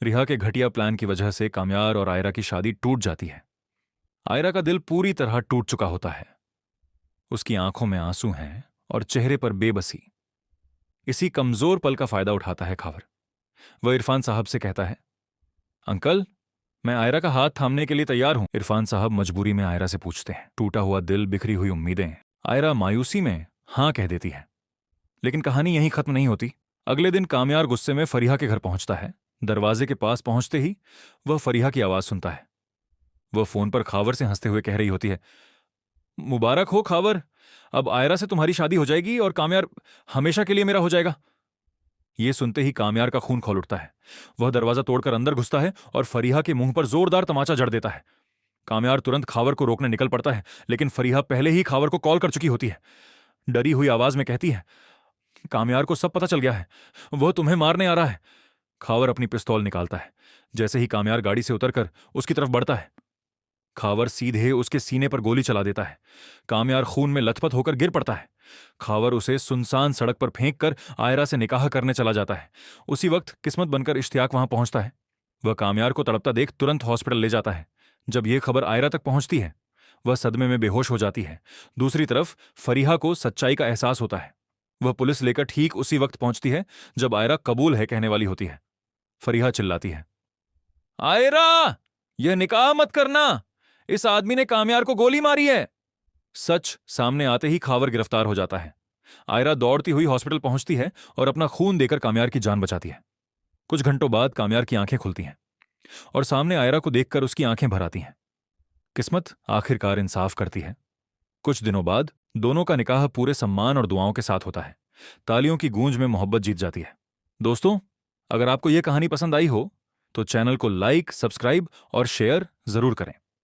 रिहा के घटिया प्लान की वजह से काम्यार और आयरा की शादी टूट जाती है। आयरा का दिल पूरी तरह टूट चुका होता है। उसकी आंखों में आंसू हैं और चेहरे पर बेबसी। इसी कमजोर पल का फायदा उठाता है खावर। वह इरफान साहब से कहता है, अंकल, मैं आयरा का हाथ थामने के लिए तैयार हूं। इरफान साहब मजबूरी में आयरा से पूछते हैं। टूटा हुआ दिल, बिखरी हुई उम्मीदें। आयरा मायूसी में हां कह देती है। लेकिन कहानी यहीं खत्म नहीं होती। अगले दिन कामयार गुस्से में फरीहा के घर पहुंचता है। दरवाजे के पास पहुंचते ही वह फरीहा की आवाज सुनता है। वह फोन पर खावर से हंसते हुए कह रही होती है, मुबारक हो खावर, अब आयरा से तुम्हारी शादी हो जाएगी और कामयार हमेशा के लिए मेरा हो जाएगा। यह सुनते ही कामयार का खून खौल उठता है। वह दरवाजा तोड़कर अंदर घुसता है और फरीहा के मुंह पर जोरदार तमाचा जड़ देता है। कामयार तुरंत खावर को रोकने निकल पड़ता है, लेकिन फरीहा पहले ही खावर को कॉल कर चुकी होती है। डरी हुई आवाज में कहती है, कामयार को सब पता चल गया है, वह तुम्हें मारने आ रहा है। खावर अपनी पिस्तौल निकालता है। जैसे ही कामयार गाड़ी से उतरकर उसकी तरफ बढ़ता है, खावर सीधे उसके सीने पर गोली चला देता है। कामयार खून में लथपथ होकर गिर पड़ता है। खावर उसे सुनसान सड़क पर फेंक कर आयरा से निकाह करने चला जाता है। उसी वक्त किस्मत बनकर इश्तियाक वहां पहुंचता है। वह कामयार को तड़पता देख तुरंत हॉस्पिटल ले जाता है। जब यह खबर आयरा तक पहुंचती है, वह सदमे में बेहोश हो जाती है। दूसरी तरफ फरीहा को सच्चाई का एहसास होता है। वह पुलिस लेकर ठीक उसी वक्त पहुंचती है जब आयरा कबूल है कहने वाली होती है। फरीहा चिल्लाती है, आयरा, यह निकाह मत करना, इस आदमी ने कामयार को गोली मारी है। सच सामने आते ही खावर गिरफ्तार हो जाता है। आयरा दौड़ती हुई हॉस्पिटल पहुंचती है और अपना खून देकर कामयार की जान बचाती है। कुछ घंटों बाद कामयार की आंखें खुलती हैं और सामने आयरा को देखकर उसकी आंखें भर आती हैं। किस्मत आखिरकार इंसाफ करती है। कुछ दिनों बाद दोनों का निकाह पूरे सम्मान और दुआओं के साथ होता है। तालियों की गूंज में मोहब्बत जीत जाती है। दोस्तों, अगर आपको यह कहानी पसंद आई हो तो चैनल को लाइक, सब्सक्राइब और शेयर जरूर करें।